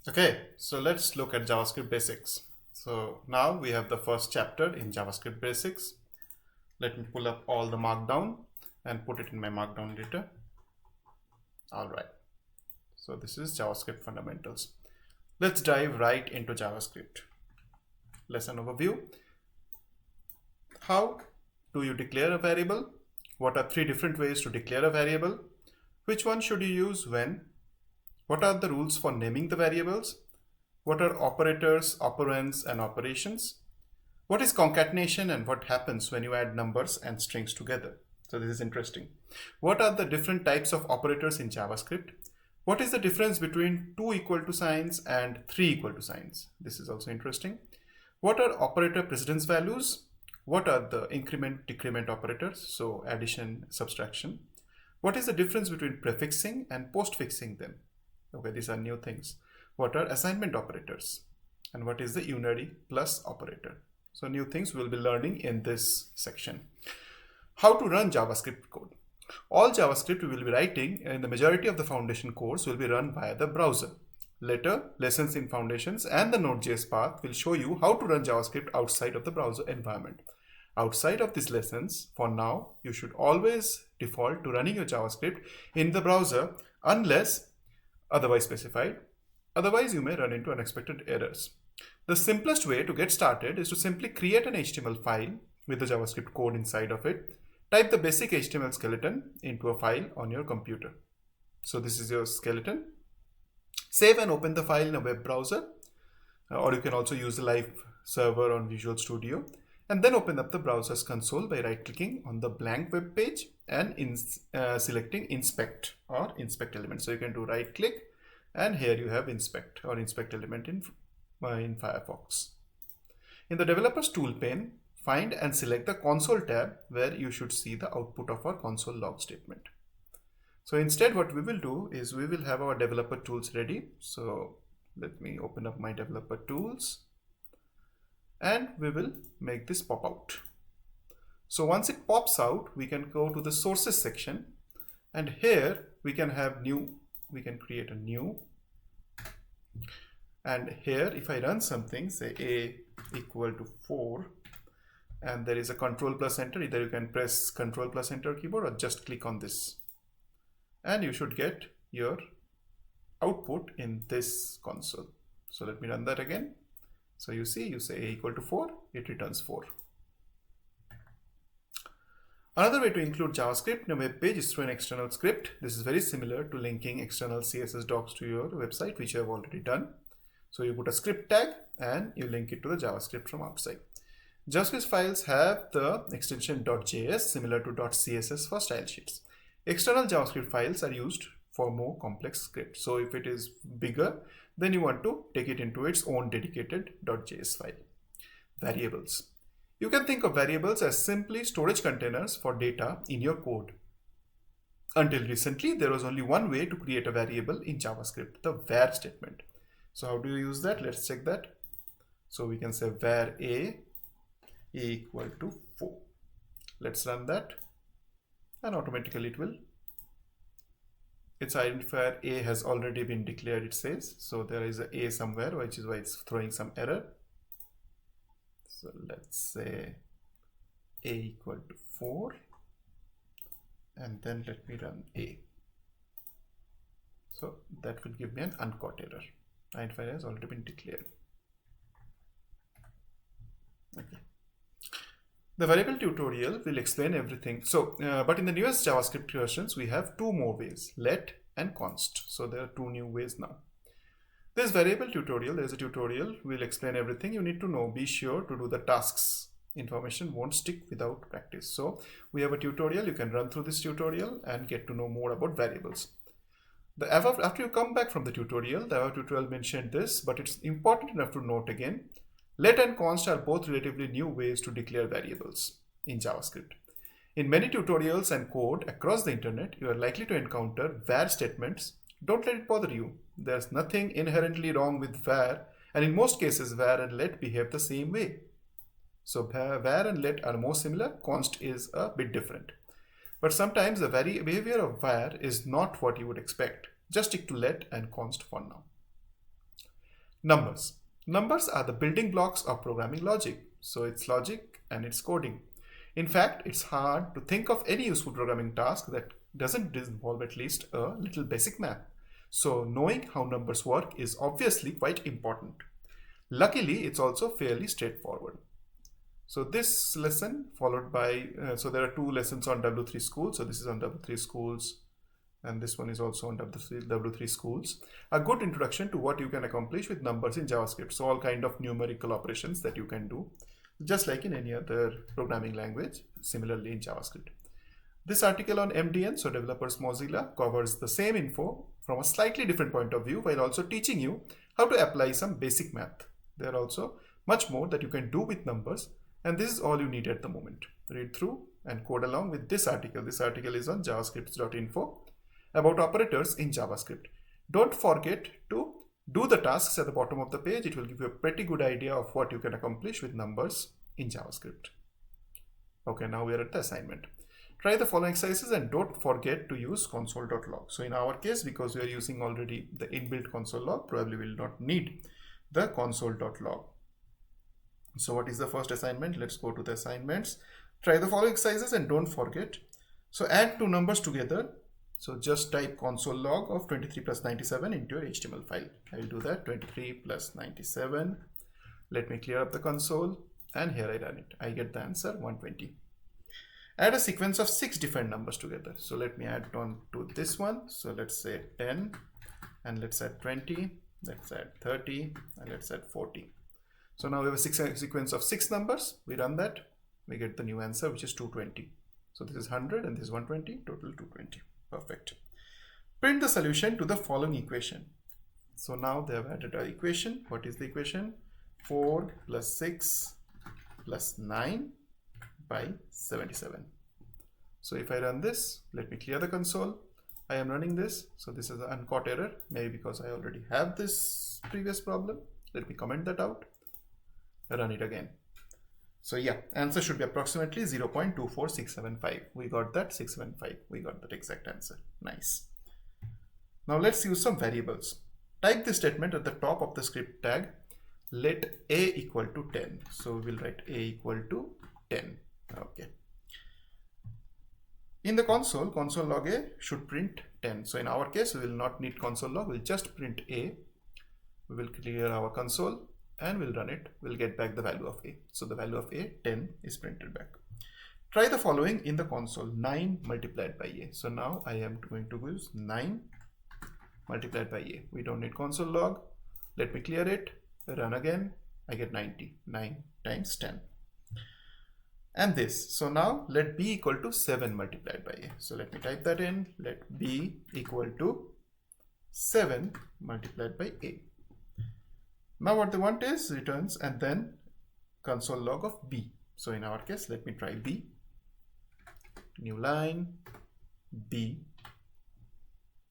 Okay, so let's look at JavaScript basics. So now we have the first chapter in JavaScript basics. Let me pull up all the markdown and put it in my markdown editor. All right, so this is JavaScript fundamentals. Let's dive right into JavaScript. Lesson overview. How do you declare a variable? What are 3 different ways to declare a variable? Which one should you use when? What are the rules for naming the variables? What are operators, operands, and operations? What is concatenation and what happens when you add numbers and strings together? So this is interesting. What are the different types of operators in JavaScript? What is the difference between 2 equal to signs and 3 equal to signs? This is also interesting. What are operator precedence values? What are the increment, decrement operators? So addition, subtraction. What is the difference between prefixing and postfixing them? Okay, these are new things. What are assignment operators? And what is the unary plus operator? So new things we'll be learning in this section. How to run JavaScript code. All JavaScript we will be writing in the majority of the foundation course will be run via the browser. Later, lessons in foundations and the Node.js path will show you how to run JavaScript outside of the browser environment. Outside of these lessons, for now, you should always default to running your JavaScript in the browser unless otherwise specified. Otherwise, you may run into unexpected errors. The simplest way to get started is to simply create an HTML file with the JavaScript code inside of it. Type the basic HTML skeleton into a file on your computer. So this is your skeleton. Save and open the file in a web browser, or you can also use the live server on Visual Studio, and then open up the browser's console by right-clicking on the blank web page and selecting inspect or inspect element. So you can do right-click, and here you have inspect or inspect element in Firefox. In the developer's tool pane, find and select the console tab where you should see the output of our console log statement. So instead what we will do is we will have our developer tools ready. So let me open up my developer tools and we will make this pop out. So once it pops out, we can go to the sources section, and here we can create a new, and here if I run something, say a equal to 4, and there is a control plus enter, either you can press control plus enter keyboard or just click on this, and you should get your output in this console. So let me run that again. So you see, you say a equal to 4, it returns 4. Another way to include JavaScript in a web page is through an external script. This is very similar to linking external CSS docs to your website, which you have already done. So you put a script tag and you link it to the JavaScript from outside. JavaScript files have the extension .js similar to .css for style sheets. External JavaScript files are used for more complex scripts. So if it is bigger, then you want to take it into its own dedicated .js file. Variables. You can think of variables as simply storage containers for data in your code. Until recently, there was only one way to create a variable in JavaScript, the var statement. So how do you use that? Let's check that. So we can say var a equal to 4. Let's run that, and automatically it will. Its identifier a has already been declared, it says. So there is a somewhere, which is why it's throwing some error. So let's say a equal to 4, and then let me run a. So that will give me an uncaught error. Identifier has already been declared. Okay. The variable tutorial will explain everything. So, but in the newest JavaScript versions, we have 2 more ways, let and const. So there are 2 new ways now. This variable tutorial, there's a tutorial, will explain everything you need to know. Be sure to do the tasks. Information won't stick without practice. So we have a tutorial, you can run through this tutorial and get to know more about variables. After you come back from the tutorial mentioned this, but it's important enough to note again. Let and const are both relatively new ways to declare variables in JavaScript. In many tutorials and code across the internet, you are likely to encounter var statements. Don't let it bother you. There's nothing inherently wrong with var, and in most cases, var and let behave the same way. So var and let are more similar, const is a bit different. But sometimes the behavior of var is not what you would expect. Just stick to let and const for now. Numbers. Numbers are the building blocks of programming logic. So it's logic and it's coding. In fact, it's hard to think of any useful programming task that doesn't involve at least a little basic math. So knowing how numbers work is obviously quite important. Luckily, it's also fairly straightforward. So this lesson followed by, so there are two lessons on W3 Schools. So this is on W3 Schools and this one is also on W3 Schools. A good introduction to what you can accomplish with numbers in JavaScript. So all kind of numerical operations that you can do, just like in any other programming language, similarly in JavaScript. This article on MDN, so Developers Mozilla, covers the same info from a slightly different point of view while also teaching you how to apply some basic math. There are also much more that you can do with numbers, and this is all you need at the moment. Read through and code along with this article. This article is on javascript.info about operators in JavaScript. Don't forget to do the tasks at the bottom of the page. It will give you a pretty good idea of what you can accomplish with numbers in JavaScript. Okay, now we are at the assignment. Try the following exercises and don't forget to use console.log. So in our case, because we are using already the inbuilt console log, probably will not need the console.log. So what is the first assignment? Let's go to the assignments. Try the following exercises and don't forget. So add two numbers together. So just type console log of 23 plus 97 into your HTML file. I will do that, 23 plus 97. Let me clear up the console and here I run it. I get the answer 120. Add a sequence of 6 different numbers together. So let me add on to this one. So let's say 10 and let's add 20, let's add 30 and let's add 40. So now we have a sequence of 6 numbers. We run that, we get the new answer, which is 220. So this is 100 and this is 120, total 220. Perfect. Print the solution to the following equation. So now they have added an equation. What is the equation? 4 plus 6 plus 9 by 77. So if I run this, let me clear the console. I am running this. So this is an uncaught error, maybe because I already have this previous problem. Let me comment that out. Run it again. So yeah, answer should be approximately 0.24675. We got that 675. We got that exact answer. Nice. Now let's use some variables. Type the statement at the top of the script tag. Let a equal to 10. So we'll write a equal to 10. Okay. In the console, console log a should print 10. So in our case, we will not need console log. We'll just print a. We will clear our console and we'll run it. We'll get back the value of a. So the value of a, 10, is printed back. Try the following in the console. 9 multiplied by a. So now I am going to use 9 multiplied by a. We don't need console log. Let me clear it. Run again. I get 90. 9 times 10. And this. So now let b equal to 7 multiplied by a. So let me type that in. Let b equal to 7 multiplied by a. Now what they want is returns and then console log of b. So in our case, let me try b. New line, b,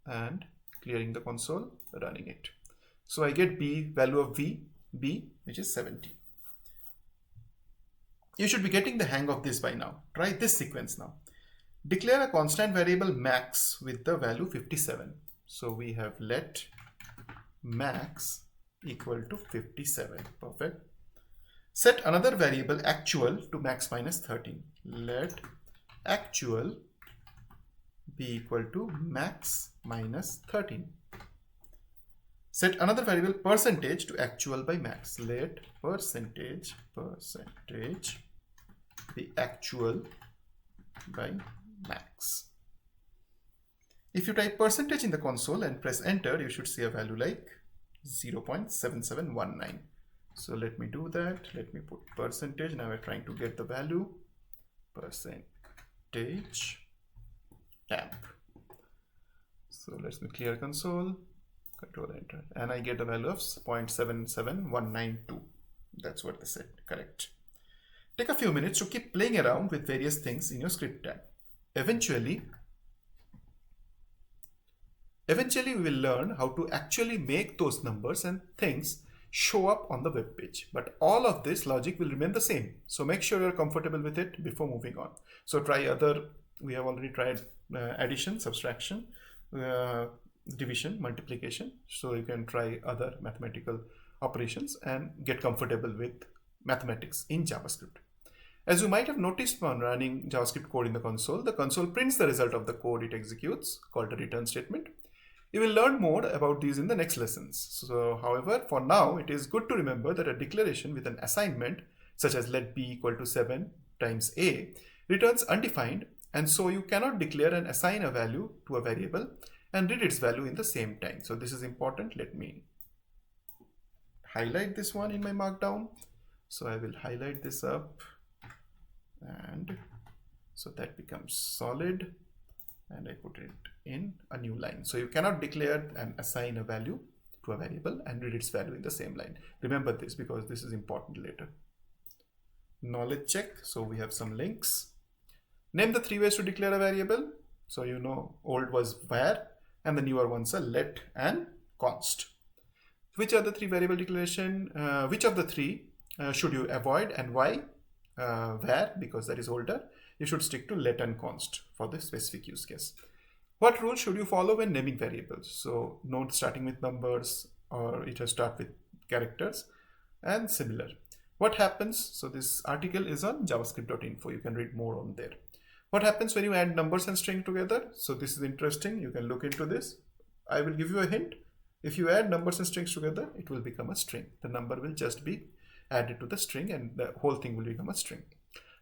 and clearing the console, running it. So I get b, value of b, which is 70. You should be getting the hang of this by now. Try this sequence now. Declare a constant variable max with the value 57. So we have let max equal to 57. Perfect. Set another variable actual to max minus 13. Let actual be equal to max minus 13. Set another variable percentage to actual by max. Let percentage be actual by max. If you type percentage in the console and press enter, you should see a value like 0.7719. So let me do that. Let me put percentage. Now we're trying to get the value. Percentage temp. So let's me clear console. Control enter. And I get a value of 0.77192. That's what they said. Correct. Take a few minutes to keep playing around with various things in your script tag. Eventually we will learn how to actually make those numbers and things show up on the web page. But all of this logic will remain the same. So make sure you're comfortable with it before moving on. So try other, we have already tried addition, subtraction. division, multiplication. So you can try other mathematical operations and get comfortable with mathematics in JavaScript. As you might have noticed when running JavaScript code in the console prints the result of the code it executes, called a return statement. You will learn more about these in the next lessons. So, however, for now, it is good to remember that a declaration with an assignment, such as let b equal to 7 times a, returns undefined, and so you cannot declare and assign a value to a variable and read its value in the same time. So this is important. Let me highlight this one in my markdown. So I will highlight this up, and so that becomes solid, and I put it in a new line. So you cannot declare and assign a value to a variable and read its value in the same line. Remember this because this is important later. Knowledge check. So we have some links. Name the 3 ways to declare a variable. So you know old was var and the newer ones are let and const. Which are the 3 variable declaration? Which of the 3 should you avoid and why? Var, because that is older. You should stick to let and const for the specific use case. What rule should you follow when naming variables? So note starting with numbers, or it has start with characters and similar. What happens? So this article is on javascript.info. You can read more on there. What happens when you add numbers and string together? So this is interesting. You can look into this. I will give you a hint. If you add numbers and strings together, it will become a string. The number will just be added to the string and the whole thing will become a string.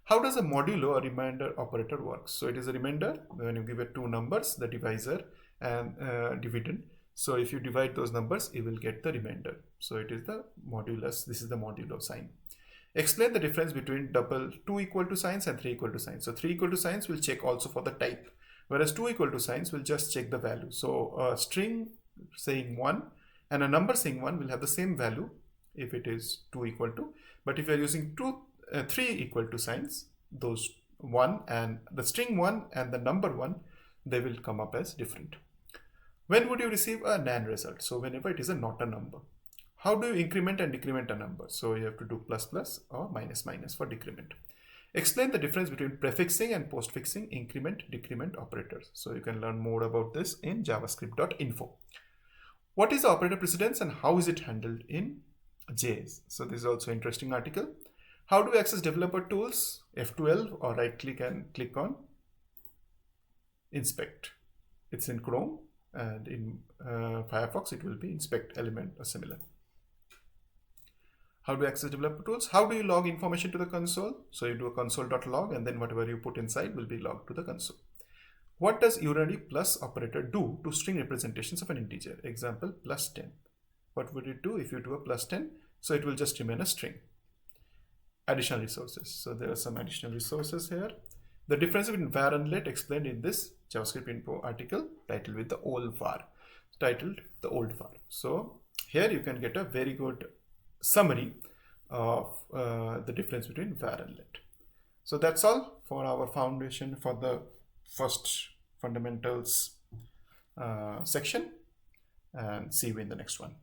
How does a modulo or remainder operator work? So it is a remainder when you give it 2 numbers, the divisor and dividend. So if you divide those numbers, you will get the remainder. So it is the modulus. This is the modulo sign. Explain the difference between double 2 equal to signs and 3 equal to signs. So 3 equal to signs will check also for the type, whereas 2 equal to signs will just check the value. So a string saying 1 and a number saying 1 will have the same value if it is 2 equal to. But if you are using 3 equal to signs, those 1 and the string 1 and the number 1, they will come up as different. When would you receive a NaN result? So whenever it is not a number. How do you increment and decrement a number? So you have to do plus plus or minus minus for decrement. Explain the difference between prefixing and postfixing increment decrement operators. So you can learn more about this in javascript.info. What is the operator precedence and how is it handled in JS? So this is also an interesting article. How do we access developer tools? F12 or right click and click on inspect. It's in Chrome, and in Firefox it will be inspect element or similar. How do you access developer tools? How do you log information to the console? So you do a console.log and then whatever you put inside will be logged to the console. What does unary plus operator do to string representations of an integer? Example, plus 10. What would it do if you do a plus 10? So it will just remain a string. Additional resources. So there are some additional resources here. The difference between var and let explained in this JavaScript info article titled with the old var. So here you can get a very good summary of the difference between var and let. So that's all for our foundation for the first fundamentals section, and see you in the next one.